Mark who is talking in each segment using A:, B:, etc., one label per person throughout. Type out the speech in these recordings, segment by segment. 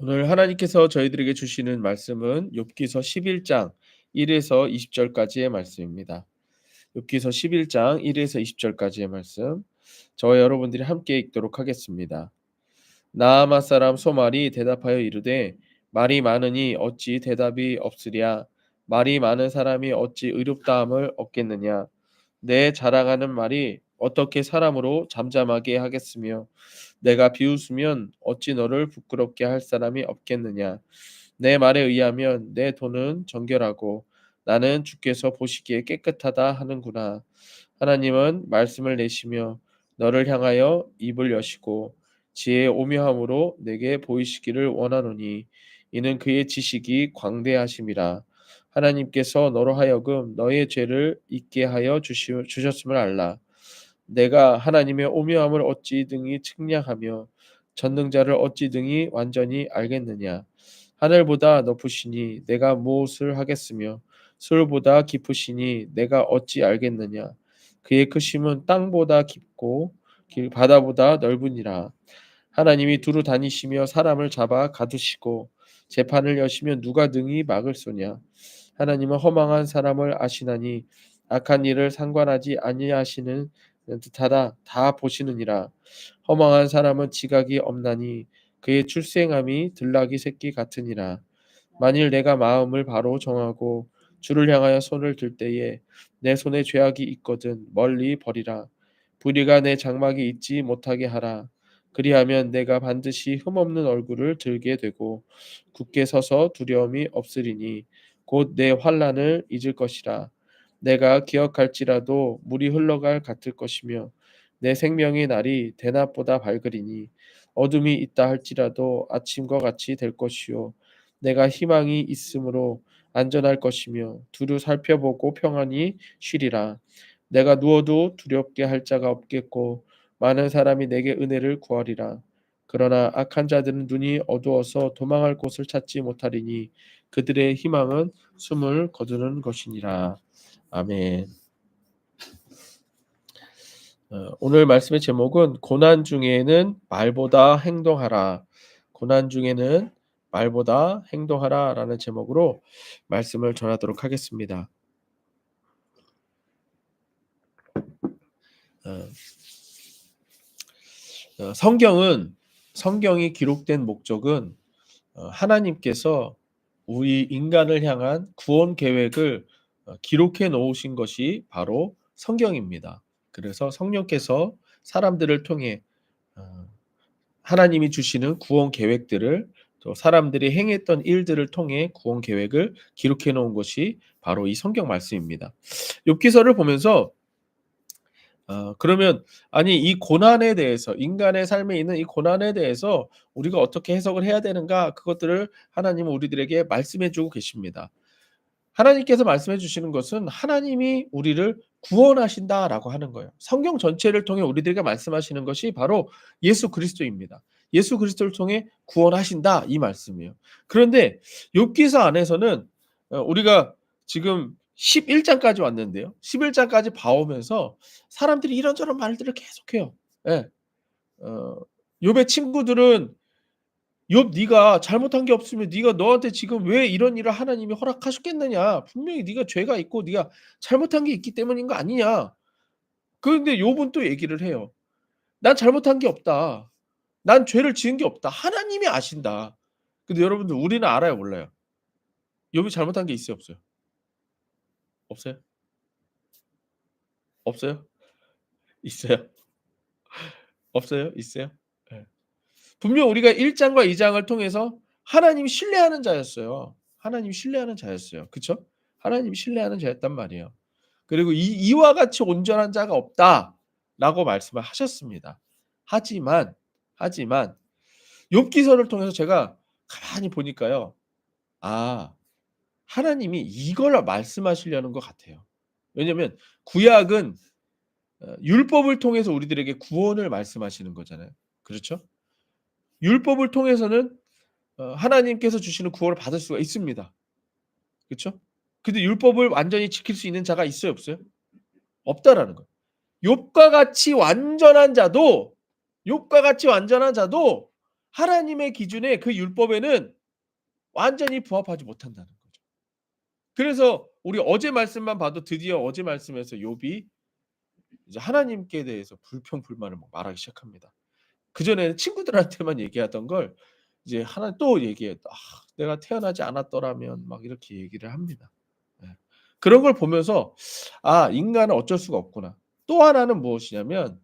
A: 오늘 하나님께서 저희들에게 주시는 말씀은 욥기서 11장 1에서 20절까지의 말씀입니다. 욥기서 11장 1에서 20절까지의 말씀. 저와 여러분들이 함께 읽도록 하겠습니다. 나아마 사람 소말이 대답하여 이르되 말이 많으니 어찌 대답이 없으랴. 말이 많은 사람이 어찌 의롭다함을 얻겠느냐. 내 자랑하는 말이 어떻게 사람으로 잠잠하게 하겠으며 내가 비웃으면 어찌 너를 부끄럽게 할 사람이 없겠느냐. 내 말에 의하면 내 돈은 정결하고 나는 주께서 보시기에 깨끗하다 하는구나. 하나님은 말씀을 내시며 너를 향하여 입을 여시고 지혜의 오묘함으로 내게 보이시기를 원하노니 이는 그의 지식이 광대하심이라. 하나님께서 너로 하여금 너의 죄를 잊게 하여 주셨음을 알라. 내가 하나님의 오묘함을 어찌 등이 측량하며 전능자를 어찌 등이 완전히 알겠느냐. 하늘보다 높으시니 내가 무엇을 하겠으며 수울보다 깊으시니 내가 어찌 알겠느냐. 그의 크심은 땅보다 깊고 바다보다 넓으니라. 하나님이 두루 다니시며 사람을 잡아 가두시고 재판을 여시면 누가 능히 막을 소냐. 하나님은 허망한 사람을 아시나니 악한 일을 상관하지 아니하시는 듯하다 다 보시느니라. 허망한 사람은 지각이 없나니 그의 출생함이 들나귀 새끼 같으니라. 만일 내가 마음을 바로 정하고 주를 향하여 손을 들 때에 내 손에 죄악이 있거든 멀리 버리라. 불의가 내 장막이 있지 못하게 하라. 그리하면 내가 반드시 흠없는 얼굴을 들게 되고 굳게 서서 두려움이 없으리니 곧 내 환난을 잊을 것이라. 내가 기억할지라도 물이 흘러갈 같을 것이며 내 생명의 날이 대낮보다 밝으리니 어둠이 있다 할지라도 아침과 같이 될 것이요 내가 희망이 있으므로 안전할 것이며 두루 살펴보고 평안히 쉬리라. 내가 누워도 두렵게 할 자가 없겠고 많은 사람이 내게 은혜를 구하리라. 그러나 악한 자들은 눈이 어두워서 도망할 곳을 찾지 못하리니 그들의 희망은 숨을 거두는 것이니라. 아멘. 오늘 말씀의 제목은 고난 중에는 말보다 행동하라. 고난 중에는 말보다 행동하라라는 제목으로 말씀을 전하도록 하겠습니다. 어, 성경이 기록된 목적은 하나님께서 우리 인간을 향한 구원 계획을 기록해 놓으신 것이 바로 성경입니다. 그래서 성령께서 사람들을 통해 어, 하나님이 주시는 구원 계획들을 또 사람들이 행했던 일들을 통해 구원 계획을 기록해 놓은 것이 바로 이 성경 말씀입니다. 욥기서를 보면서 그러면 아니 이 고난에 대해서 인간의 삶에 있는 이 고난에 대해서 우리가 어떻게 해석을 해야 되는가 그것들을 하나님은 우리들에게 말씀해 주고 계십니다. 하나님께서 말씀해 주시는 것은 하나님이 우리를 구원하신다라고 하는 거예요. 성경 전체를 통해 우리들에게 말씀하시는 것이 바로 예수 그리스도입니다. 예수 그리스도를 통해 구원하신다 이 말씀이에요. 그런데 욥기서 안에서는 우리가 지금 11장까지 왔는데요. 11장까지 봐오면서 사람들이 이런저런 말들을 계속해요. 예. 어 욥의 친구들은 욥 네가 잘못한 게 없으면 네가 너한테 지금 왜 이런 일을 하나님이 허락하셨겠느냐. 분명히 네가 죄가 있고 네가 잘못한 게 있기 때문인 거 아니냐. 그런데 욥은 또 얘기를 해요. 난 잘못한 게 없다. 난 죄를 지은 게 없다. 하나님이 아신다. 근데 여러분들 우리는 알아요, 몰라요? 욥이 잘못한 게 있어요, 없어요? 없어요? 없어요? 있어요? 없어요? 있어요? 예. 분명 우리가 1 장과 2 장을 통해서 하나님이 신뢰하는 자였어요. 하나님이 신뢰하는 자였어요. 그쵸? 하나님이 신뢰하는 자였단 말이에요. 그리고 이와 같이 온전한 자가 없다라고 말씀을 하셨습니다. 하지만, 하지만 욥기서를 통해서 제가 가만히 보니까요. 아, 하나님이 이걸 말씀하시려는 것 같아요. 왜냐면 구약은 율법을 통해서 우리들에게 구원을 말씀하시는 거잖아요. 그렇죠? 율법을 통해서는 하나님께서 주시는 구원을 받을 수가 있습니다. 그쵸? 근데 율법을 완전히 지킬 수 있는 자가 있어요, 없어요? 없다라는 거예요. 욥과 같이 완전한 자도 하나님의 기준에 그 율법에는 완전히 부합하지 못한다는 거죠. 그래서 우리 어제 말씀만 봐도 드디어 어제 말씀에서 욥이 이제 하나님께 대해서 불평불만을 막 말하기 시작합니다. 그전에는 친구들한테만 얘기하던 걸 이제 하나 또 얘기해. "아 내가 태어나지 않았더라면." 막 이렇게 얘기를 합니다. 예. 그런 걸 보면서 '아 인간은 어쩔 수가 없구나.' 또 하나는 무엇이냐면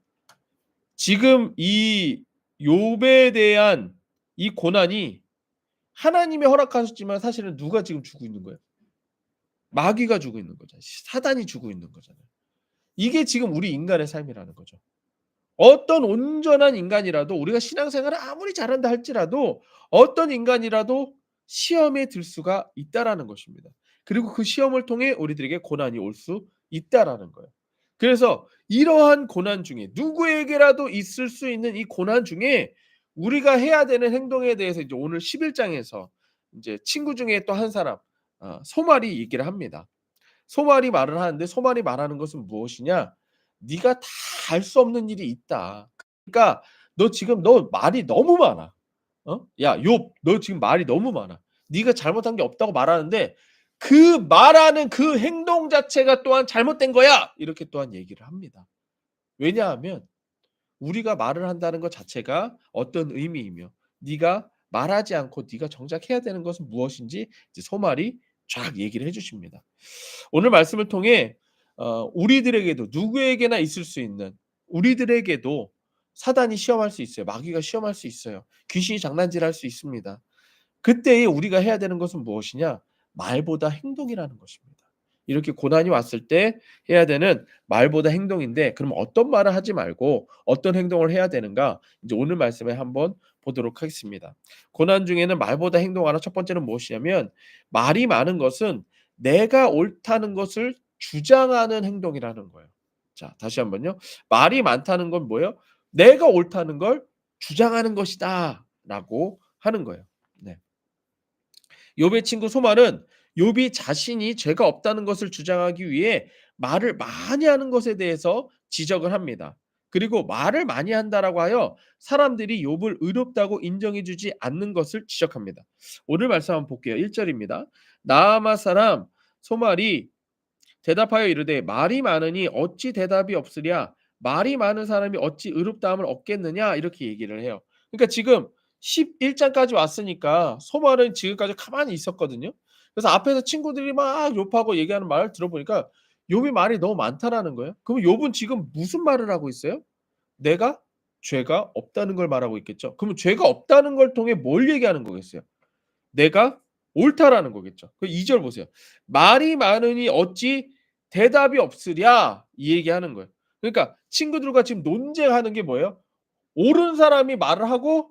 A: 지금 이 욥에 대한 이 고난이 하나님이 허락하셨지만 사실은 누가 지금 주고 있는 거예요? 마귀가 주고 있는 거잖아요. 사단이 주고 있는 거잖아요. 이게 지금 우리 인간의 삶이라는 거죠. 어떤 온전한 인간이라도 우리가 신앙생활을 아무리 잘한다 할지라도 어떤 인간이라도 시험에 들 수가 있다라는 것입니다. 그리고 그 시험을 통해 우리들에게 고난이 올 수 있다라는 거예요. 그래서 이러한 고난 중에 누구에게라도 있을 수 있는 이 고난 중에 우리가 해야 되는 행동에 대해서 이제 오늘 11 장에서 인제 친구 중에 또 한 사람 소말이 얘기를 합니다. 소말이 말을 하는데 소말이 말하는 것은 무엇이냐? "네가 다 알 수 없는 일이 있다. 그러니까 너 말이 너무 많아. 어? 야 욥 너 지금 말이 너무 많아. 네가 잘못한 게 없다고 말하는데 그 말하는 그 행동 자체가 또한 잘못된 거야." 이렇게 또한 얘기를 합니다. 왜냐하면 우리가 말을 한다는 것 자체가 어떤 의미이며 네가 말하지 않고 네가 정작 해야 되는 것은 무엇인지 이제 소말이 쫙 얘기를 해 주십니다. 오늘 말씀을 통해 우리들에게도 누구에게나 있을 수 있는 우리들에게도 사단이 시험할 수 있어요. 마귀가 시험할 수 있어요. 귀신이 장난질할 수 있습니다. 그때에 우리가 해야 되는 것은 무엇이냐? 말보다 행동이라는 것입니다. 이렇게 고난이 왔을 때 해야 되는 말보다 행동인데 그럼 어떤 말을 하지 말고 어떤 행동을 해야 되는가? 이제 오늘 말씀에 한번 보도록 하겠습니다. 고난 중에는 말보다 행동하라. 첫 번째는 무엇이냐면 말이 많은 것은 내가 옳다는 것을 주장하는 행동이라는 거예요. 자, 다시 한번요. 말이 많다는 건 뭐예요? 내가 옳다는 걸 주장하는 것이다라고 하는 거예요. 네. 욥의 친구 소말은 욥이 자신이 죄가 없다는 것을 주장하기 위해 말을 많이 하는 것에 대해서 지적을 합니다. 그리고 말을 많이 한다라고 하여 사람들이 욥을 의롭다고 인정해 주지 않는 것을 지적합니다. 오늘 말씀 한번 볼게요. 1 절입니다. 나아마 사람 소말이 대답하여 이르되 말이 많으니 어찌 대답이 없으랴 말이 많은 사람이 어찌 의롭다함을 얻겠느냐 이렇게 얘기를 해요. 그러니까 지금 11 장까지 왔으니까 소말은 지금까지 가만히 있었거든요. 그래서 앞에서 친구들이 막 욥하고 얘기하는 말을 들어보니까 욥이 말이 너무 많다라는 거예요. 그럼 욥은 지금 무슨 말을 하고 있어요? 내가 죄가 없다는 걸 말하고 있겠죠. 그러면 죄가 없다는 걸 통해 뭘 얘기하는 거겠어요? 내가 옳다라는 거겠죠. 그 2절 보세요. "말이 많으니 어찌 대답이 없으랴." 이 얘기하는 거예요. 그러니까 친구들과 지금 논쟁하는 게 뭐예요? 옳은 사람이 말을 하고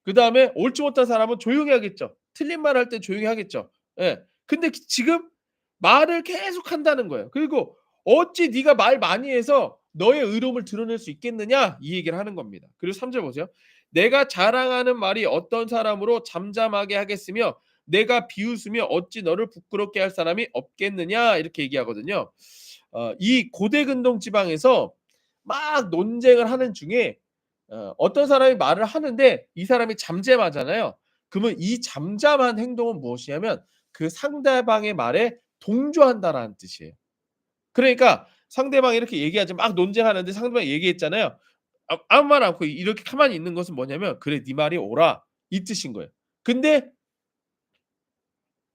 A: 그다음에 옳지 못한 사람은 조용히 하겠죠. 틀린 말을 할 때 조용히 하겠죠. 예. 근데 지금 말을 계속 한다는 거예요. 그리고 "어찌 네가 말 많이 해서 너의 의로움을 드러낼 수 있겠느냐?" 이 얘기를 하는 겁니다. 그리고 3절 보세요. "내가 자랑하는 말이 어떤 사람으로 잠잠하게 하겠으며 내가 비웃으며 어찌 너를 부끄럽게 할 사람이 없겠느냐?" 이렇게 얘기하거든요. 이 고대 근동 지방에서 막 논쟁을 하는 중에 어떤 사람이 말을 하는데 이 사람이 잠잠하잖아요. 그러면 이 잠잠한 행동은 무엇이냐면 그 상대방의 말에 동조한다라는 뜻이에요. 그러니까 상대방이 이렇게 얘기하지 막 논쟁하는데 상대방이 얘기했잖아요. 아무 말 않고 이렇게 가만히 있는 것은 뭐냐면 "그래 네 말이 옳아." 이 뜻인 거예요. 근데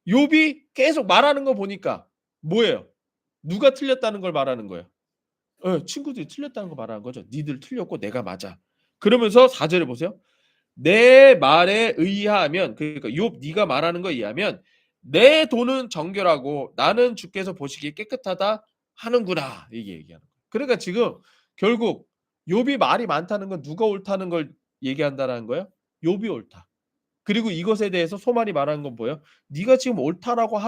A: 욥이 계속 말하는 거 보니까 뭐예요? 누가 틀렸다는 걸 말하는 거예요. 예. 친구들이 틀렸다는 거 말하는 거죠. "니들 틀렸고 내가 맞아." 그러면서 4 절에 보세요. "내 말에 의하면" 그러니까 욥 네가 말하는 거에 의하면 "내 돈은 정결하고 나는 주께서 보시기에 깨끗하다 하는구나." 이게 얘기하는 거예요. 그러니까 지금 결국 욥이 말이 많다는 건 누가 옳다는 걸 얘기한다라는 거예요? 욥이 옳다. 그리고 이것에 대해서 소말이 말하는 건 뭐예요? "네가 지금 옳다라고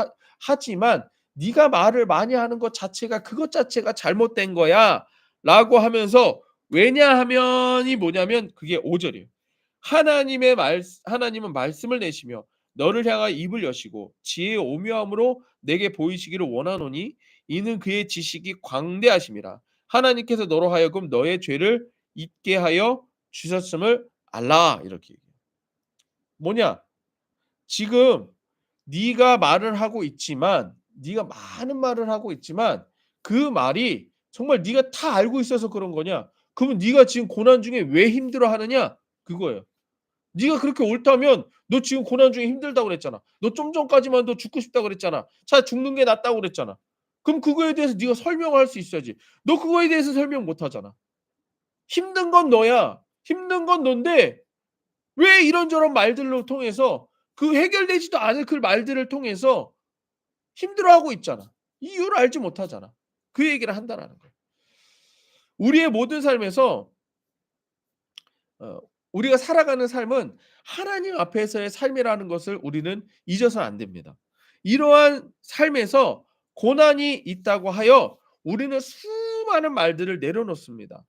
A: 하지만 네가 말을 많이 하는 것 자체가 그것 자체가 잘못된 거야."라고 하면서 왜냐하면이 뭐냐면 그게 5 절이에요. 하나님은 말씀을 내시며 너를 향하여 입을 여시고 지혜의 오묘함으로 내게 보이시기를 원하노니 이는 그의 지식이 광대하심이라. 하나님께서 너로 하여금 너의 죄를 잊게 하여 주셨음을 알라. 이렇게 얘기해요. 뭐냐? 지금 네가 말을 하고 있지만 네가 많은 말을 하고 있지만 그 말이 정말 네가 다 알고 있어서 그런 거냐? 그러면 네가 지금 고난 중에 왜 힘들어하느냐? 그거예요. 네가 그렇게 옳다면 너 지금 고난 중에 힘들다고 그랬잖아. 너 좀 전까지만 너 죽고 싶다고 그랬잖아. 차라리 죽는 게 낫다고 그랬잖아. 그럼 그거에 대해서 네가 설명을 할 수 있어야지. 너 그거에 대해서 설명 못 하잖아. 힘든 건 너야. 힘든 건 넌데 왜 이런저런 말들로 통해서 그 해결되지도 않을 그 말들을 통해서 힘들어하고 있잖아. 이유를 알지 못하잖아. 그 얘기를 한다라는 거예요. 우리의 모든 삶에서 어 우리가 살아가는 삶은 하나님 앞에서의 삶이라는 것을 우리는 잊어서는 안 됩니다. 이러한 삶에서 고난이 있다고 하여 우리는 수많은 말들을 내려놓습니다.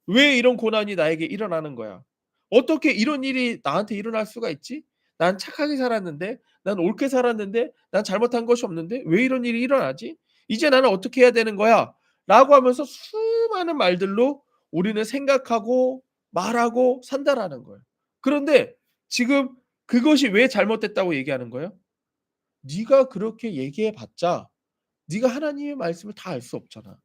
A: '왜 이런 고난이 나에게 일어나는 거야? 어떻게 이런 일이 나한테 일어날 수가 있지? 난 착하게 살았는데, 난 옳게 살았는데, 난 잘못한 것이 없는데 왜 이런 일이 일어나지? 이제 나는 어떻게 해야 되는 거야?' 라고 하면서 수많은 말들로 우리는 생각하고 말하고 산다라는 거예요. 그런데 지금 그것이 왜 잘못됐다고 얘기하는 거예요? 네가 그렇게 얘기해 봤자 네가 하나님의 말씀을 다 알 수 없잖아.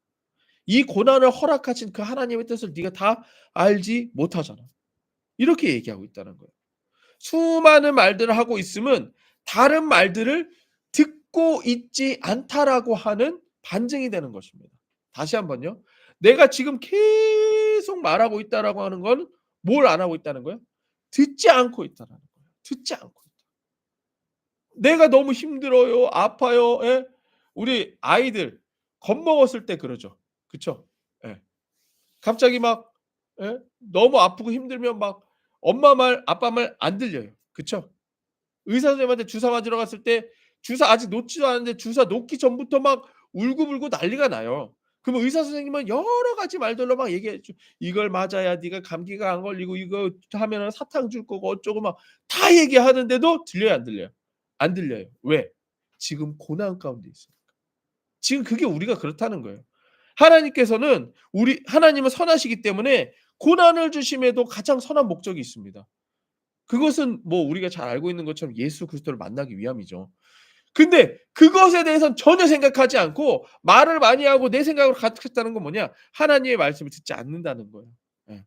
A: 이 고난을 허락하신 그 하나님의 뜻을 네가 다 알지 못하잖아. 이렇게 얘기하고 있다는 거예요. 수많은 말들을 하고 있음은 다른 말들을 듣고 있지 않다라고 하는 반증이 되는 것입니다. 다시 한번요. 내가 지금 계속 말하고 있다라고 하는 건 뭘 안 하고 있다는 거예요? 듣지 않고 있다라는 거예요. 듣지 않고 있다. 내가 너무 힘들어요. 아파요. 예? 우리 아이들 겁먹었을 때 그러죠. 그쵸? 예. 갑자기 막 예? 너무 아프고 힘들면 막 엄마 말 아빠 말 안 들려요. 그쵸? 의사 선생님한테 주사 맞으러 갔을 때 주사 아직 놓지도 않았는데 주사 놓기 전부터 막 울고불고 난리가 나요. 그러면 의사 선생님은 여러 가지 말들로 막 얘기해 줘. "이걸 맞아야 네가 감기가 안 걸리고 이거 하면은 사탕 줄 거고 어쩌고." 막 다 얘기하는데도 들려요, 안 들려요? 안 들려요. 왜? 지금 고난 가운데 있어요. 지금 그게 우리가 그렇다는 거예요. 하나님께서는 하나님은 선하시기 때문에 고난을 주심에도 가장 선한 목적이 있습니다. 그것은 뭐 우리가 잘 알고 있는 것처럼 예수 그리스도를 만나기 위함이죠. 근데 그것에 대해서는 전혀 생각하지 않고 말을 많이 하고 내 생각으로 가득했다는 건 뭐냐? 하나님의 말씀을 듣지 않는다는 거예요. 예.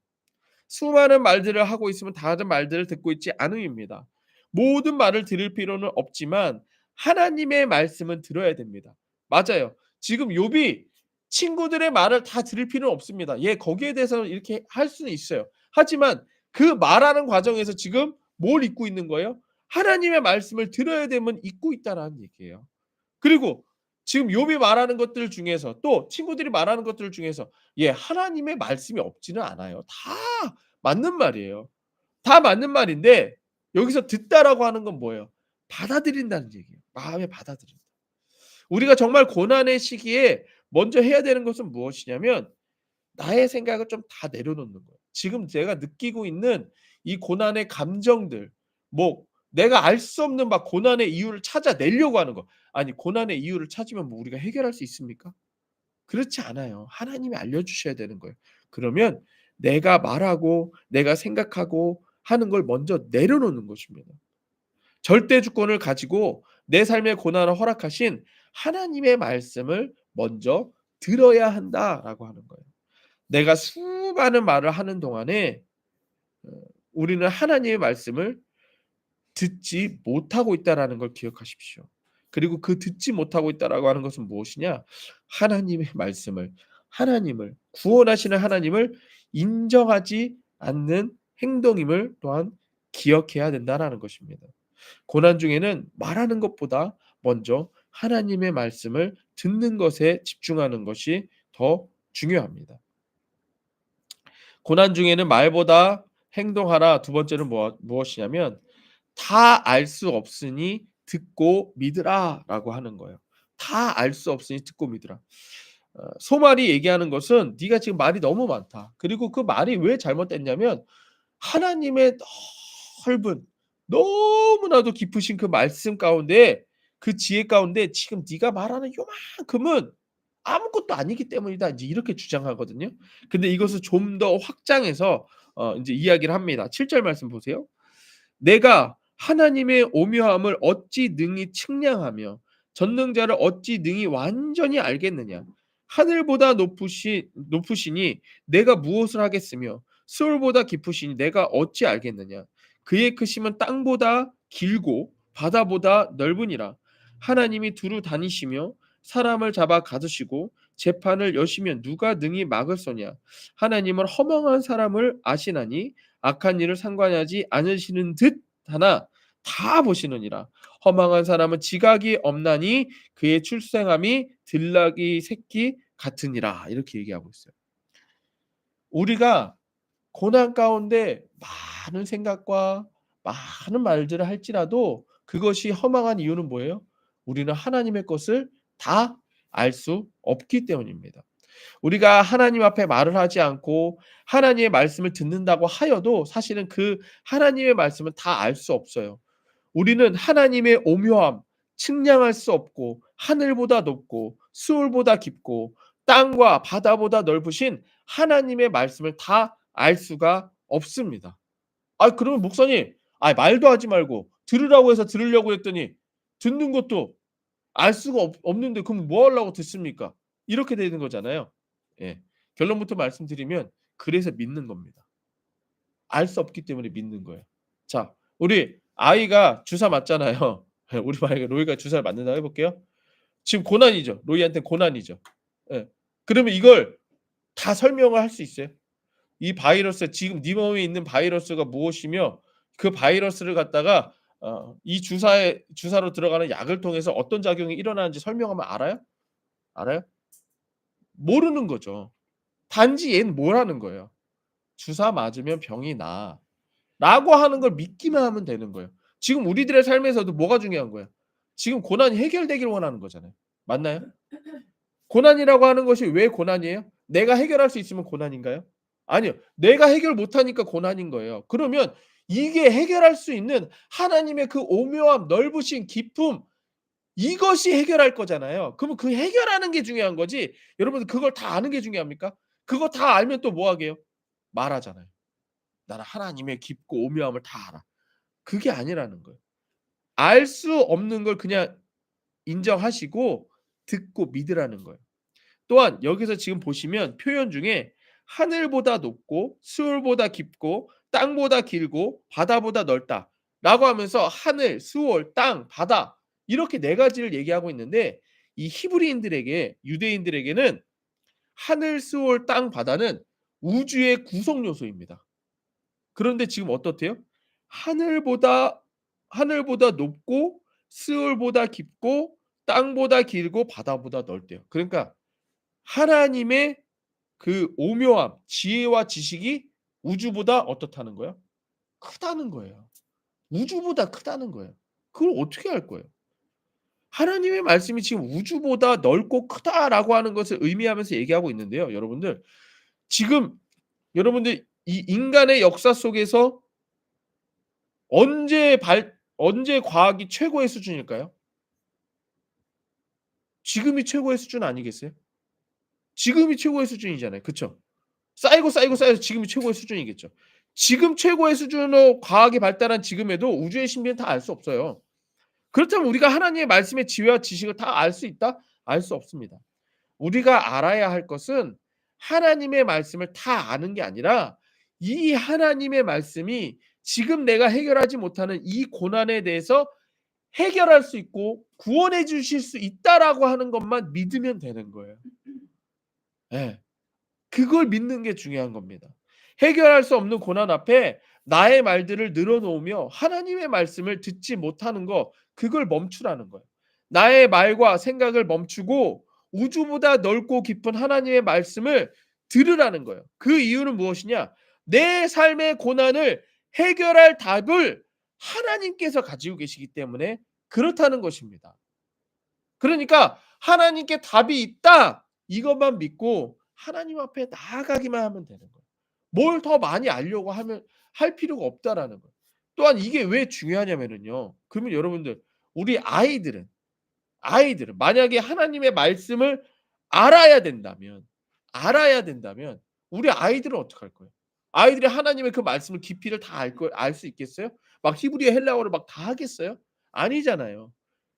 A: 수많은 말들을 하고 있으면 다른 말들을 듣고 있지 않음입니다. 모든 말을 들을 필요는 없지만 하나님의 말씀은 들어야 됩니다. 맞아요. 지금 욥이 친구들의 말을 다 들을 필요는 없습니다. 예, 거기에 대해서는 이렇게 할 수는 있어요. 하지만 그 말하는 과정에서 지금 뭘 잊고 있는 거예요? 하나님의 말씀을 들어야 되면 잊고 있다라는 얘기예요. 그리고 지금 욥이 말하는 것들 중에서 또 친구들이 말하는 것들 중에서 예 하나님의 말씀이 없지는 않아요. 다 맞는 말이에요. 다 맞는 말인데 여기서 듣다라고 하는 건 뭐예요? 받아들인다는 얘기예요. 마음에 받아들인다. 우리가 정말 고난의 시기에 먼저 해야 되는 것은 무엇이냐면 나의 생각을 좀 다 내려놓는 거예요. 지금 내가 느끼고 있는 이 고난의 감정들 뭐 내가 알 수 없는 막 고난의 이유를 찾아내려고 하는 거. 아니 고난의 이유를 찾으면 뭐 우리가 해결할 수 있습니까? 그렇지 않아요. 하나님이 알려 주셔야 되는 거예요. 그러면 내가 말하고 내가 생각하고 하는 걸 먼저 내려놓는 것입니다. 절대 주권을 가지고 내 삶의 고난을 허락하신 하나님의 말씀을 먼저 들어야 한다라고 하는 거예요. 내가 수많은 말을 하는 동안에 어 우리는 하나님의 말씀을 듣지 못하고 있다라는 걸 기억하십시오. 그리고 그 듣지 못하고 있다라고 하는 것은 무엇이냐? 하나님의 말씀을 하나님을 구원하시는 하나님을 인정하지 않는 행동임을 또한 기억해야 된다라는 것입니다. 고난 중에는 말하는 것보다 먼저 하나님의 말씀을 듣는 것에 집중하는 것이 더 중요합니다. 고난 중에는 말보다 행동하라. 두 번째는 무엇이냐면 다 알 수 없으니 듣고 믿으라라고 하는 거예요. 다 알 수 없으니 듣고 믿으라. 소말이 얘기하는 것은 네가 지금 말이 너무 많다. 그리고 그 말이 왜 잘못됐냐면 하나님의 넓은 너무나도 깊으신 그 말씀 가운데 그 지혜 가운데 지금 네가 말하는 요만큼은 아무것도 아니기 때문이다. 인제 이렇게 주장하거든요. 근데 이것을 좀 더 확장해서 인제 이야기를 합니다. 7절 말씀 보세요. "내가 하나님의 오묘함을 어찌 능히 측량하며 전능자를 어찌 능히 완전히 알겠느냐. 하늘보다 높으시니 내가 무엇을 하겠으며 수월보다 깊으시니 내가 어찌 알겠느냐. 그의 크심은 땅보다 길고 바다보다 넓으니라. 하나님이 두루 다니시며 사람을 잡아 가두시고 재판을 여시면 누가 능히 막을소냐. 하나님은 허망한 사람을 아시나니 악한 일을 상관하지 않으시는 듯 하나 다 보시느니라. 허망한 사람은 지각이 없나니 그의 출생함이 들나귀 새끼 같으니라. 이렇게 얘기하고 있어요. 우리가 고난 가운데 많은 생각과 많은 말들을 할지라도 그것이 허망한 이유는 뭐예요? 우리는 하나님의 것을 다 알 수 없기 때문입니다. 우리가 하나님 앞에 말을 하지 않고 하나님의 말씀을 듣는다고 하여도 사실은 그 하나님의 말씀은 다 알 수 없어요. 우리는 하나님의 오묘함, 측량할 수 없고 하늘보다 높고 수월보다 깊고 땅과 바다보다 넓으신 하나님의 말씀을 다 알 수가 없습니다. 아 그러면 목사님, 말도 하지 말고 들으라고 해서 들으려고 했더니 듣는 것도 알 수가 없는데 그럼 뭐 하려고 듣습니까? 이렇게 되는 거잖아요. 예. 결론부터 말씀드리면 그래서 믿는 겁니다. 알 수 없기 때문에 믿는 거예요. 자, 우리 아이가 주사 맞잖아요. 우리 만약에 로이가 주사를 맞는다고 해 볼게요. 지금 고난이죠. 로이한테는 고난이죠. 예. 그러면 이걸 다 설명을 할 수 있어요? 이 바이러스 지금 네 몸에 있는 바이러스가 무엇이며 그 바이러스를 갖다가 이 주사로 들어가는 약을 통해서 어떤 작용이 일어나는지 설명하면 알아요? 알아요? 모르는 거죠. 단지 얘는 뭐라는 거예요. "주사 맞으면 병이 나." 라고 하는 걸 믿기만 하면 되는 거예요. 지금 우리들의 삶에서도 뭐가 중요한 거예요? 지금 고난이 해결되기를 원하는 거잖아요. 맞나요? 고난이라고 하는 것이 왜 고난이에요? 내가 해결할 수 있으면 고난인가요? 아니요. 내가 해결 못 하니까 고난인 거예요. 그러면 이게 해결할 수 있는 하나님의 그 오묘함, 넓으신 깊음 이것이 해결할 거잖아요. 그러면 그 해결하는 게 중요한 거지 여러분들 그걸 다 아는 게 중요합니까? 그거 다 알면 또 뭐 하게요? 말하잖아요. "나는 하나님의 깊고 오묘함을 다 알아." 그게 아니라는 거예요. 알 수 없는 걸 그냥 인정하시고 듣고 믿으라는 거예요. 또한 여기서 지금 보시면 표현 중에 하늘보다 높고 수월보다 깊고 땅보다 길고 바다보다 넓다라고 하면서 하늘, 수월, 땅, 바다 이렇게 네 가지를 얘기하고 있는데 이 히브리인들에게 유대인들에게는 하늘, 수월, 땅, 바다는 우주의 구성 요소입니다. 그런데 지금 어떻대요? 하늘보다 하늘보다 높고 수월보다 깊고 땅보다 길고 바다보다 넓대요. 그러니까 하나님의 그 오묘함, 지혜와 지식이 우주보다 어떻다는 거예요? 크다는 거예요. 우주보다 크다는 거예요. 그걸 어떻게 알 거예요? 하나님의 말씀이 지금 "우주보다 넓고 크다."라고 하는 것을 의미하면서 얘기하고 있는데요. 여러분들 지금 여러분들 이 인간의 역사 속에서 언제 과학이 최고의 수준일까요? 지금이 최고의 수준 아니겠어요? 지금이 최고의 수준이잖아요. 그쵸? 쌓이고 쌓여서 지금이 최고의 수준이겠죠. 지금 최고의 수준으로 과학이 발달한 지금에도 우주의 신비는 다 알 수 없어요. 그렇다면 우리가 하나님의 말씀의 지혜와 지식을 다 알 수 있다? 알 수 없습니다. 우리가 알아야 할 것은 하나님의 말씀을 다 아는 게 아니라 이 하나님의 말씀이 지금 내가 해결하지 못하는 이 고난에 대해서 해결할 수 있고 구원해 주실 수 있다라고 하는 것만 믿으면 되는 거예요. 예. 그걸 믿는 게 중요한 겁니다. 해결할 수 없는 고난 앞에 나의 말들을 늘어놓으며 하나님의 말씀을 듣지 못하는 거 그걸 멈추라는 거예요. 나의 말과 생각을 멈추고 우주보다 넓고 깊은 하나님의 말씀을 들으라는 거예요. 그 이유는 무엇이냐? 내 삶의 고난을 해결할 답을 하나님께서 가지고 계시기 때문에 그렇다는 것입니다. 그러니까 하나님께 답이 있다. 이것만 믿고 하나님 앞에 나아가기만 하면 되는 거예요. 뭘 더 많이 알려고 하면 할 필요가 없다라는 거예요. 또한 이게 왜 중요하냐면은요. 그러면 여러분들 우리 아이들은 만약에 하나님의 말씀을 알아야 된다면 우리 아이들은 어떡할 거예요? 아이들이 하나님의 그 말씀을 깊이를 다 알 수 있겠어요? 막 히브리어 헬라어를 막 다 하겠어요? 아니잖아요.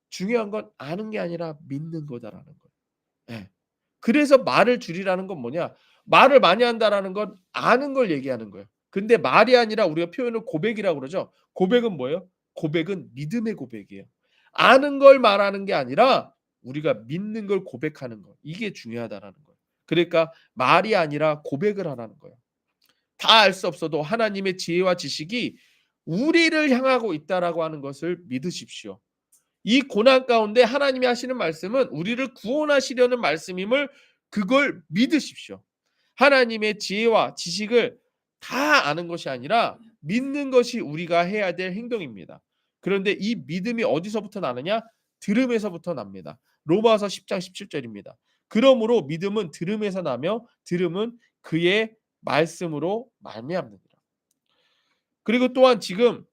A: 중요한 건 아는 게 아니라 믿는 거다라는 거예요. 예. 그래서 말을 줄이라는 건 뭐냐? 말을 많이 한다라는 건 아는 걸 얘기하는 거예요. 근데 말이 아니라 우리가 표현을 고백이라고 그러죠. 고백은 뭐예요? 고백은 믿음의 고백이에요. 아는 걸 말하는 게 아니라 우리가 믿는 걸 고백하는 거. 이게 중요하다라는 거예요. 그러니까 말이 아니라 고백을 하라는 거예요. 다 알 수 없어도 하나님의 지혜와 지식이 우리를 향하고 있다라고 하는 것을 믿으십시오. 이 고난 가운데 하나님이 하시는 말씀은 우리를 구원하시려는 말씀임을 그걸 믿으십시오. 하나님의 지혜와 지식을 다 아는 것이 아니라 믿는 것이 우리가 해야 될 행동입니다. 그런데 이 믿음이 어디서부터 나느냐? 들음에서부터 납니다. 로마서 10장 17절입니다. 그러므로 믿음은 들음에서 나며 들음은 그의 말씀으로 말미암느니라. 그리고 또한 지금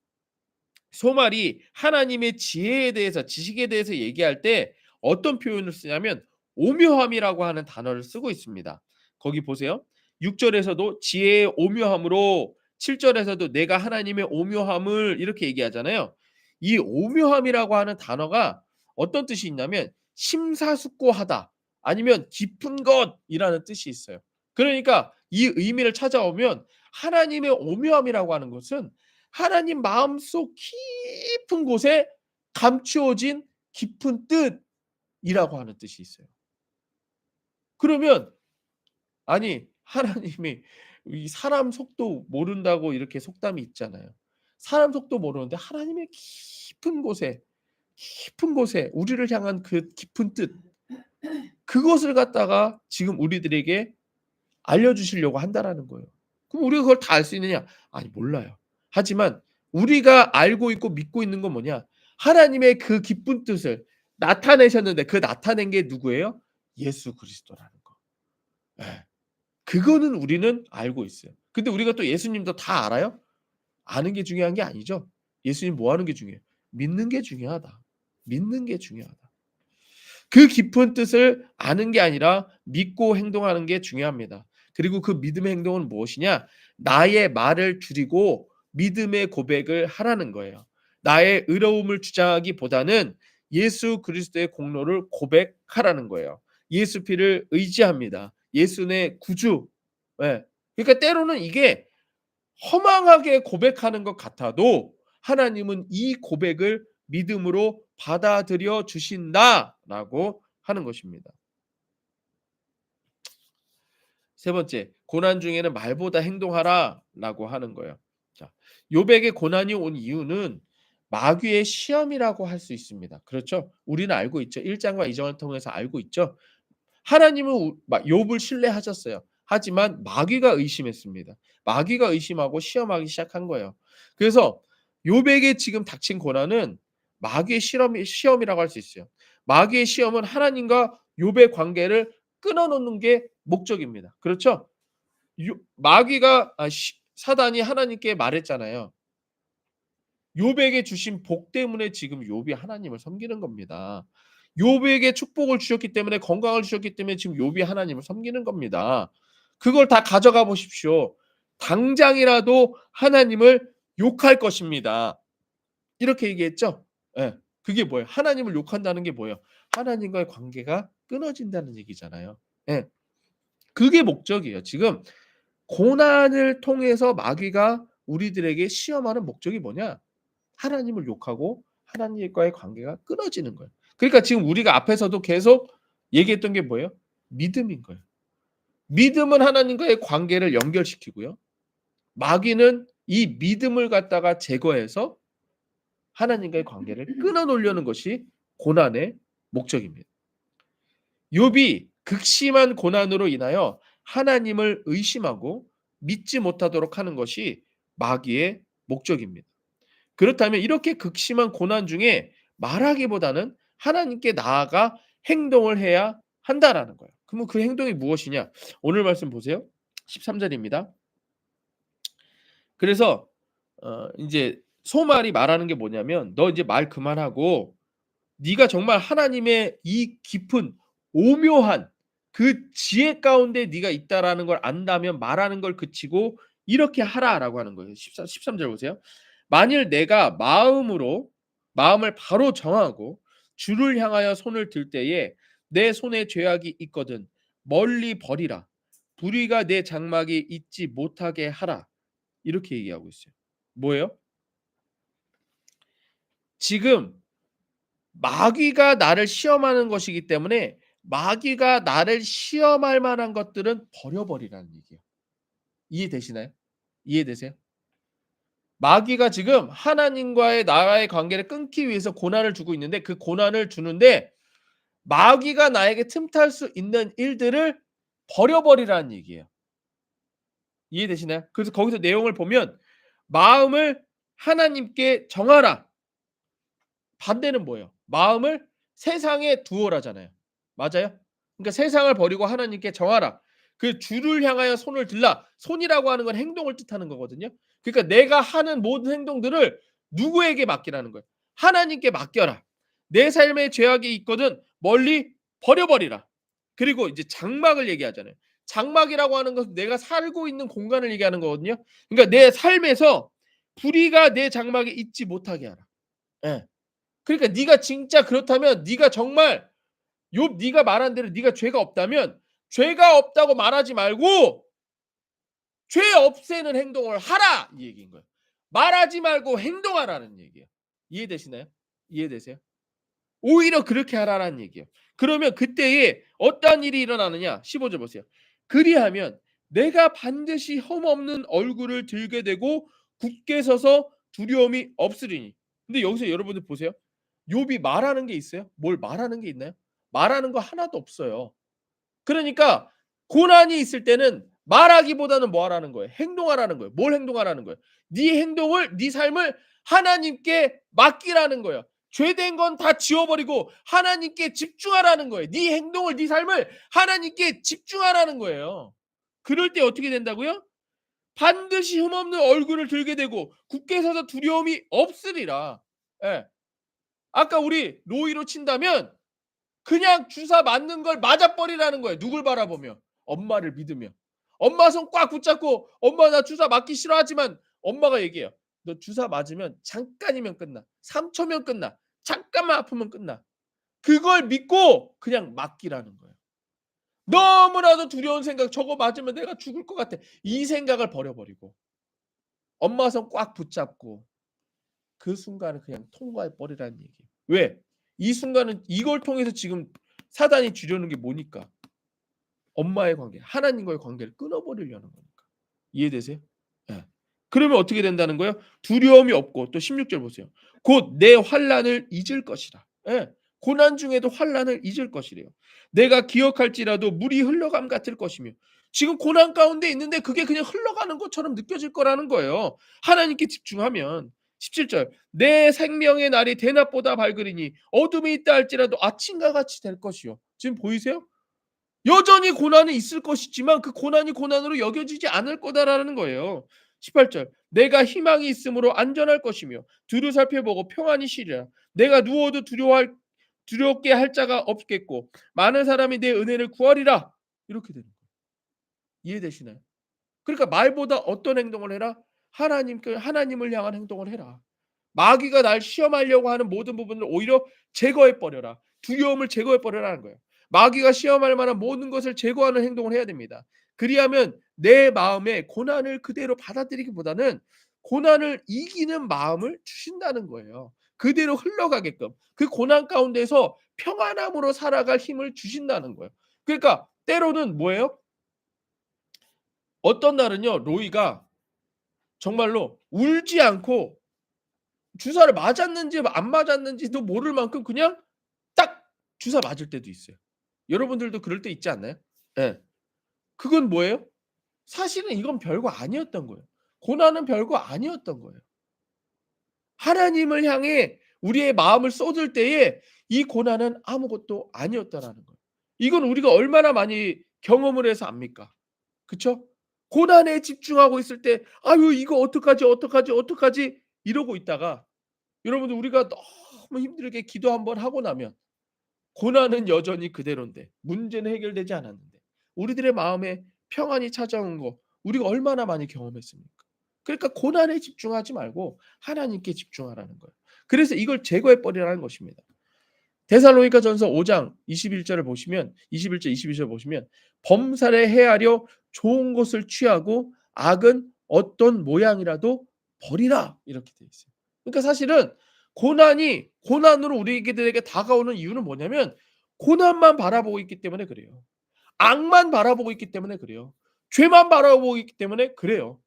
A: 소말이 하나님의 지혜에 대해서 지식에 대해서 얘기할 때 어떤 표현을 쓰냐면 오묘함이라고 하는 단어를 쓰고 있습니다. 거기 보세요. 6절에서도 지혜의 오묘함으로 7절에서도 내가 하나님의 오묘함을 이렇게 얘기하잖아요. 이 오묘함이라고 하는 단어가 어떤 뜻이 있냐면 심사숙고하다 아니면 깊은 것이라는 뜻이 있어요. 그러니까 이 의미를 찾아오면 하나님의 오묘함이라고 하는 것은 하나님 마음속 깊은 곳에 감추어진 깊은 뜻이라고 하는 뜻이 있어요. 그러면 아니 하나님이 이 사람 속도 모른다고 이렇게 속담이 있잖아요. 사람 속도 모르는데 하나님의 깊은 곳에 우리를 향한 그 깊은 뜻 그것을 갖다가 지금 우리들에게 알려주시려고 한다라는 거예요. 그럼 우리가 그걸 다 알 수 있느냐? 아니 몰라요. 하지만 우리가 알고 있고 믿고 있는 건 뭐냐? 하나님의 그 기쁜 뜻을 나타내셨는데 그 나타낸 게 누구예요? 예수 그리스도라는 거. 예. 그거는 우리는 알고 있어요. 근데 우리가 또 예수님도 다 알아요? 아는 게 중요한 게 아니죠. 예수님 뭐 하는 게 중요해요? 믿는 게 중요하다. 믿는 게 중요하다. 그 깊은 뜻을 아는 게 아니라 믿고 행동하는 게 중요합니다. 그리고 그 믿음의 행동은 무엇이냐? 나의 말을 줄이고 믿음의 고백을 하라는 거예요. 나의 의로움을 주장하기보다는 예수 그리스도의 공로를 고백하라는 거예요. 예수 피를 의지합니다. 예수의 구주. 예. 그러니까 때로는 이게 허망하게 고백하는 것 같아도 하나님은 이 고백을 믿음으로 받아들여 주신다라고 하는 것입니다. 세 번째, 고난 중에는 말보다 행동하라라고 하는 거예요. 자, 요백의 고난이 온 이유는 마귀의 시험이라고 할 수 있습니다. 그렇죠? 우리는 알고 있죠. 1장과 2장을 통해서 알고 있죠. 하나님은 욥을 신뢰하셨어요. 하지만 마귀가 의심했습니다. 마귀가 의심하고 시험하기 시작한 거예요. 그래서 욥에게 지금 닥친 고난은 마귀의 시험이라고 할 수 있어요. 마귀의 시험은 하나님과 욥의 관계를 끊어 놓는 게 목적입니다. 그렇죠? 마귀가 사단이 하나님께 말했잖아요. 욥에게 주신 복 때문에 지금 욥이 하나님을 섬기는 겁니다. 욥에게 축복을 주셨기 때문에 건강을 주셨기 때문에 지금 욥이 하나님을 섬기는 겁니다. 그걸 다 가져가 보십시오. 당장이라도 하나님을 욕할 것입니다. 이렇게 얘기했죠. 예. 그게 뭐예요? 하나님을 욕한다는 게 뭐예요? 하나님과의 관계가 끊어진다는 얘기잖아요. 예. 그게 목적이에요. 지금 고난을 통해서 마귀가 우리들에게 시험하는 목적이 뭐냐? 하나님을 욕하고 하나님과의 관계가 끊어지는 거예요. 그러니까 지금 우리가 앞에서도 계속 얘기했던 게 뭐예요? 믿음인 거예요. 믿음은 하나님과의 관계를 연결시키고요. 마귀는 이 믿음을 갖다가 제거해서 하나님과의 관계를 끊어 놓으려는 것이 고난의 목적입니다. 욥이 극심한 고난으로 인하여 하나님을 의심하고 믿지 못하도록 하는 것이 마귀의 목적입니다. 그렇다면 이렇게 극심한 고난 중에 말하기보다는 하나님께 나아가 행동을 해야 한다라는 거예요. 그러면 그 행동이 무엇이냐? 오늘 말씀 보세요. 13절입니다. 그래서 인제 소말이 말하는 게 뭐냐면 "너 이제 말 그만하고 네가 정말 하나님의 이 깊은 오묘한 그 지혜 가운데 네가 있다라는 걸 안다면 말하는 걸 그치고 이렇게 하라라고 하는 거예요. 13절 보세요. 만일 내가 마음을 바로 정하고 주를 향하여 손을 들 때에 내 손에 죄악이 있거든 멀리 버리라. 불의가 내 장막이 있지 못하게 하라. 이렇게 얘기하고 있어요. 뭐예요? 지금 마귀가 나를 시험하는 것이기 때문에 마귀가 나를 시험할 만한 것들은 버려버리라는 얘기예요. 이해되시나요? 이해되세요? 마귀가 지금 하나님과의 나와의 관계를 끊기 위해서 고난을 주고 있는데 그 고난을 주는데 마귀가 나에게 틈탈 수 있는 일들을 버려버리라는 얘기예요. 이해되시나요? 그래서 거기서 내용을 보면 마음을 하나님께 정하라. 반대는 뭐예요? 마음을 세상에 두어라잖아요. 맞아요? 그러니까 세상을 버리고 하나님께 정하라. 그 주를 향하여 손을 들라. 손이라고 하는 건 행동을 뜻하는 거거든요. 그러니까 내가 하는 모든 행동들을 누구에게 맡기라는 거예요? 하나님께 맡겨라. 내 삶에 죄악이 있거든 멀리 버려버리라. 그리고 이제 장막을 얘기하잖아요. 장막이라고 하는 것은 내가 살고 있는 공간을 얘기하는 거거든요. 그러니까 내 삶에서 불의가 내 장막에 있지 못하게 하라. 예. 그러니까 네가 진짜 그렇다면 네가 정말 욥 네가 말한 대로 네가 죄가 없다면 죄가 없다고 말하지 말고 죄 없애는 행동을 하라 이 얘기인 거예요. 말하지 말고 행동하라는 얘기예요. 이해되시나요? 이해되세요? 오히려 그렇게 하라라는 얘기예요. 그러면 그때에 어떠한 일이 일어나느냐? 15절 보세요. 그리하면 내가 반드시 험없는 얼굴을 들게 되고 굳게 서서 두려움이 없으리니. 근데 여기서 여러분들 보세요. 욥이 말하는 게 있어요? 뭘 말하는 게 있나요? 말하는 거 하나도 없어요. 그러니까 고난이 있을 때는 말하기보다는 뭐 하라는 거예요? 행동하라는 거예요. 뭘 행동하라는 거예요? 네 행동을 네 삶을 하나님께 맡기라는 거예요. 죄된 건 다 지워버리고 하나님께 집중하라는 거예요. 네 행동을 네 삶을 하나님께 집중하라는 거예요. 그럴 때 어떻게 된다고요? 반드시 흠없는 얼굴을 들게 되고 굳게 서서 두려움이 없으리라. 예. 아까 우리 로이로 친다면 그냥 주사 맞는 걸 맞아버리라는 거예요. 누굴 바라보며? 엄마를 믿으며. 엄마 손 꽉 붙잡고 "엄마 나 주사 맞기 싫어하지만" 엄마가 얘기해요. "너 주사 맞으면 잠깐이면 끝나. 3 초면 끝나. 잠깐만 아프면 끝나." 그걸 믿고 그냥 맡기라는 거예요. 너무나도 두려운 생각 '저거 맞으면 내가 죽을 것 같아.' 이 생각을 버려버리고 엄마 손 꽉 붙잡고 그 순간을 그냥 통과해 버리라는 얘기예요. 왜? 이 순간은 이걸 통해서 지금 사단이 주려는 게 뭐니까? 엄마의 관계, 하나님과의 관계를 끊어 버리려는 거니까. 이해되세요? 예. 그러면 어떻게 된다는 거예요? 두려움이 없고 또 16절 보세요. 곧 내 환난을 잊을 것이라. 예. 고난 중에도 환난을 잊을 것이래요. 내가 기억할지라도 물이 흘러감 같을 것이며 지금 고난 가운데 있는데 그게 그냥 흘러가는 것처럼 느껴질 거라는 거예요. 하나님께 집중하면. 17절 내 생명의 날이 대낮보다 밝으리니 어둠이 있다 할지라도 아침과 같이 될 것이요. 지금 보이세요? 여전히 고난이 있을 것이지만 그 고난이 고난으로 여겨지지 않을 거다라는 거예요. 18절 내가 희망이 있으므로 안전할 것이며 두루 살펴보고 평안히 쉬리라. 내가 누워도 두렵게 할 자가 없겠고 많은 사람이 내 은혜를 구하리라. 이렇게 되는 거예요. 이해되시나요? 그러니까 말보다 어떤 행동을 해라? 하나님을 향한 행동을 해라. 마귀가 날 시험하려고 하는 모든 부분을 오히려 제거해 버려라. 두려움을 제거해 버려라는 거예요. 마귀가 시험할 만한 모든 것을 제거하는 행동을 해야 됩니다. 그리하면 내 마음에 고난을 그대로 받아들이기보다는 고난을 이기는 마음을 주신다는 거예요. 그대로 흘러가게끔 그 고난 가운데서 평안함으로 살아갈 힘을 주신다는 거예요. 그러니까 때로는 뭐예요? 어떤 날은요. 로이가 정말로 울지 않고 주사를 맞았는지 안 맞았는지도 모를 만큼 그냥 딱 주사 맞을 때도 있어요. 여러분들도 그럴 때 있지 않나요? 예. 그건 뭐예요? 사실은 이건 별거 아니었던 거예요. 고난은 별거 아니었던 거예요. 하나님을 향해 우리의 마음을 쏟을 때에 이 고난은 아무것도 아니었다라는 거예요. 이건 우리가 얼마나 많이 경험을 해서 압니까? 그쵸? 고난에 집중하고 있을 때 '아유 이거 어떡하지, 어떡하지, 어떡하지?' 이러고 있다가 여러분들 우리가 너무 힘들게 기도 한번 하고 나면 고난은 여전히 그대로인데 문제는 해결되지 않았는데 우리들의 마음에 평안이 찾아온 거 우리가 얼마나 많이 경험했습니까? 그러니까 고난에 집중하지 말고 하나님께 집중하라는 거예요. 그래서 이걸 제거해 버리라는 것입니다. 데살로니가전서 5장 21절을 보시면 21절 22절 보시면 범사에 헤아려 좋은 것을 취하고 악은 어떤 모양이라도 버리라 이렇게 되어 있어요. 그러니까 사실은 고난으로 우리에게 다가오는 이유는 뭐냐면 고난만 바라보고 있기 때문에 그래요. 악만 바라보고 있기 때문에 그래요. 죄만 바라보고 있기 때문에 그래요.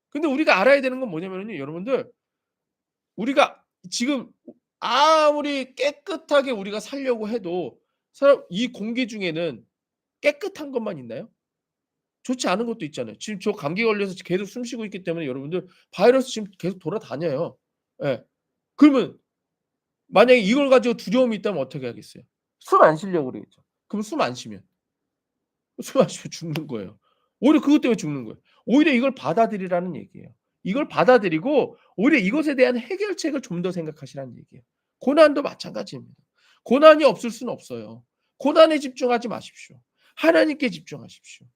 A: 근데 우리가 알아야 되는 건 뭐냐면요, 여러분들 우리가 지금 아무리 깨끗하게 우리가 살려고 해도 사람 이 공기 중에는 깨끗한 것만 있나요? 좋지 않은 것도 있잖아요. 지금 저 감기 걸려서 계속 숨 쉬고 있기 때문에 여러분들 바이러스 지금 계속 돌아다녀요. 예. 그러면 만약에 이걸 가지고 두려움이 있다면 어떻게 하겠어요? 숨 안 쉬려고 그러겠죠. 그럼 숨 안 쉬면 죽는 거예요. 오히려 그것 때문에 죽는 거예요. 오히려 이걸 받아들이라는 얘기예요. 이걸 받아들이고 오히려 이것에 대한 해결책을 좀 더 생각하시라는 얘기예요. 고난도 마찬가지입니다. 고난이 없을 수는 없어요. 고난에 집중하지 마십시오. 하나님께 집중하십시오.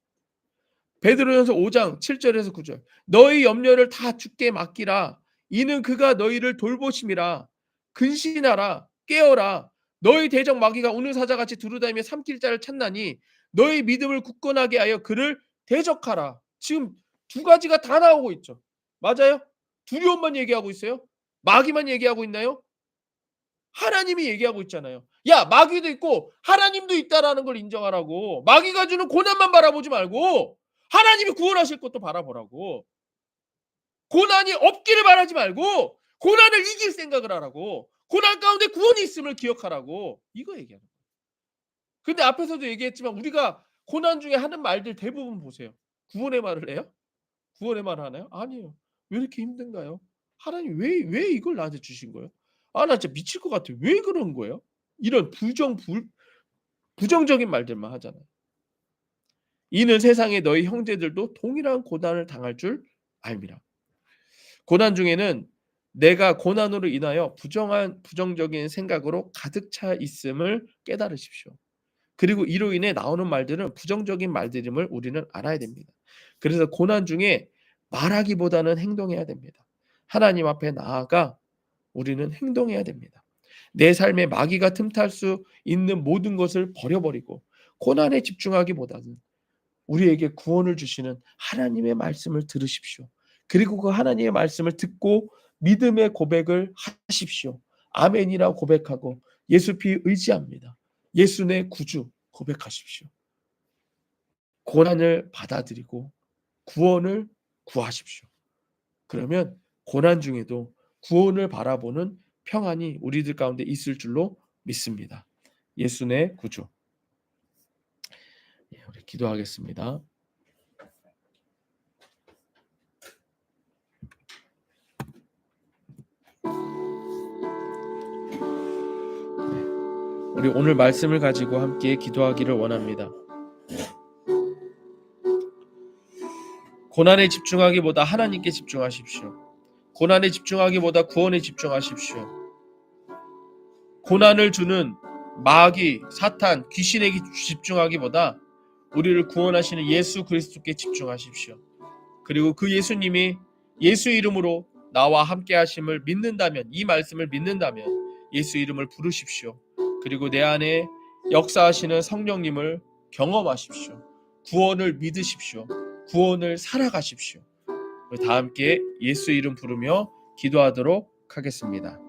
A: 베드로전서 5장 7절에서 9절. 너희 염려를 다 주께 맡기라. 이는 그가 너희를 돌보심이라. 근신하라. 깨어라. 너희 대적 마귀가 우는 사자같이 두루다니며 삼킬 자를 찾나니 너희 믿음을 굳건하게 하여 그를 대적하라. 지금 두 가지가 다 나오고 있죠. 맞아요? 두려움만 얘기하고 있어요? 마귀만 얘기하고 있나요? 하나님이 얘기하고 있잖아요. 야, 마귀도 있고 하나님도 있다라는 걸 인정하라고. 마귀가 주는 고난만 바라보지 말고 하나님이 구원하실 것도 바라보라고. 고난이 없기를 바라지 말고 고난을 이길 생각을 하라고. 고난 가운데 구원이 있음을 기억하라고. 이거 얘기하는 거예요. 근데 앞에서도 얘기했지만 우리가 고난 중에 하는 말들 대부분 보세요. 구원의 말을 해요? 구원의 말을 하나요? 아니에요. 왜 이렇게 힘든가요? 하나님 왜 이걸 나한테 주신 거예요? 아, 나 진짜 미칠 것 같아. 왜 그런 거예요? 이런 부정적인 말들만 하잖아요. 이는 세상의 너희 형제들도 동일한 고난을 당할 줄 알미라. 고난 중에는 내가 고난으로 인하여 부정적인 생각으로 가득 차 있음을 깨달으십시오. 그리고 이로 인해 나오는 말들은 부정적인 말들임을 우리는 알아야 됩니다. 그래서 고난 중에 말하기보다는 행동해야 됩니다. 하나님 앞에 나아가 우리는 행동해야 됩니다. 내 삶에 마귀가 틈탈 수 있는 모든 것을 버려버리고 고난에 집중하기보다는 우리에게 구원을 주시는 하나님의 말씀을 들으십시오. 그리고 그 하나님의 말씀을 듣고 믿음의 고백을 하십시오. 아멘이라 고백하고 예수 피 의지합니다. 예수 내 구주 고백하십시오. 고난을 받아들이고 구원을 구하십시오. 그러면 고난 중에도 구원을 바라보는 평안이 우리들 가운데 있을 줄로 믿습니다. 예수 내 구주. 우리 기도하겠습니다. 우리 오늘 말씀을 가지고 함께 기도하기를 원합니다. 고난에 집중하기보다 하나님께 집중하십시오. 고난에 집중하기보다 구원에 집중하십시오. 고난을 주는 마귀, 사탄, 귀신에게 집중하기보다 우리를 구원하시는 예수 그리스도께 집중하십시오. 그리고 그 예수님이 예수 이름으로 나와 함께 하심을 믿는다면, 이 말씀을 믿는다면 예수 이름을 부르십시오. 그리고 내 안에 역사하시는 성령님을 경험하십시오. 구원을 믿으십시오. 구원을 살아가십시오. 우리 다 함께 예수 이름 부르며 기도하도록 하겠습니다.